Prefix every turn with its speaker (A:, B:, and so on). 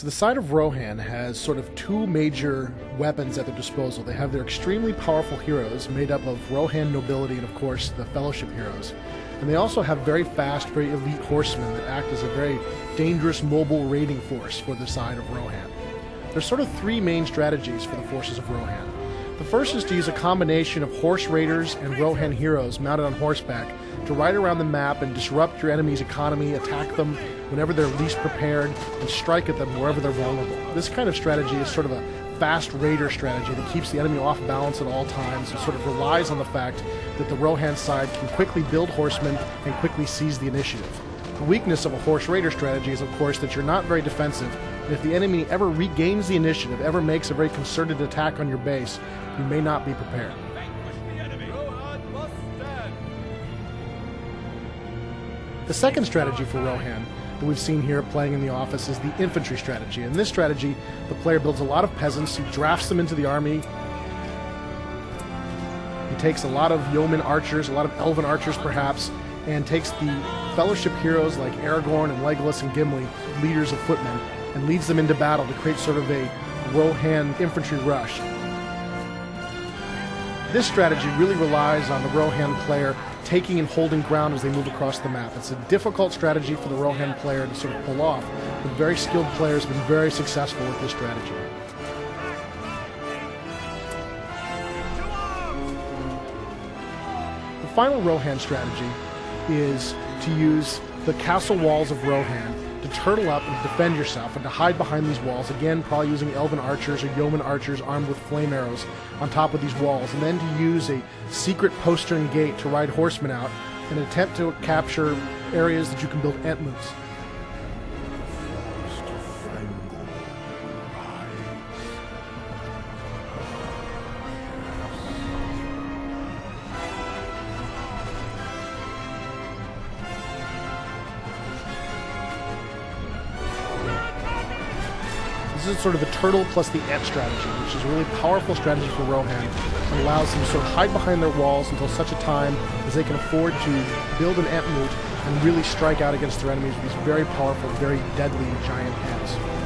A: So the side of Rohan has sort of two major weapons at their disposal. They have their extremely powerful heroes made up of Rohan nobility and of course the Fellowship heroes. And they also have very fast, very elite horsemen that act as a very dangerous mobile raiding force for the side of Rohan. There's sort of three main strategies for the forces of Rohan. The first is to use a combination of horse raiders and Rohan heroes mounted on horseback to ride around the map and disrupt your enemy's economy, attack them whenever they're least prepared, and strike at them wherever they're vulnerable. This kind of strategy is sort of a fast raider strategy that keeps the enemy off balance at all times and sort of relies on the fact that the Rohan side can quickly build horsemen and quickly seize the initiative. The weakness of a horse raider strategy is, of course, that you're not very defensive, and if the enemy ever regains the initiative, ever makes a very concerted attack on your base, you may not be prepared. The second strategy for Rohan that we've seen here playing in the office is the infantry strategy. In this strategy, the player builds a lot of peasants, he drafts them into the army, he takes a lot of yeoman archers, a lot of elven archers perhaps, and takes the Fellowship heroes like Aragorn and Legolas and Gimli, leaders of footmen, and leads them into battle to create sort of a Rohan infantry rush. This strategy really relies on the Rohan player taking and holding ground as they move across the map. It's a difficult strategy for the Rohan player to sort of pull off, but very skilled players have been very successful with this strategy. The final Rohan strategy is to use the castle walls of Rohan to turtle up and defend yourself and to hide behind these walls, again probably using elven archers or yeoman archers armed with flame arrows on top of these walls, and then to use a secret postern gate to ride horsemen out and attempt to capture areas that you can build entmotes. This is sort of the turtle plus the ant strategy, which is a really powerful strategy for Rohan and allows them to sort of hide behind their walls until such a time as they can afford to build an ant moot and really strike out against their enemies with these very powerful, very deadly giant ants.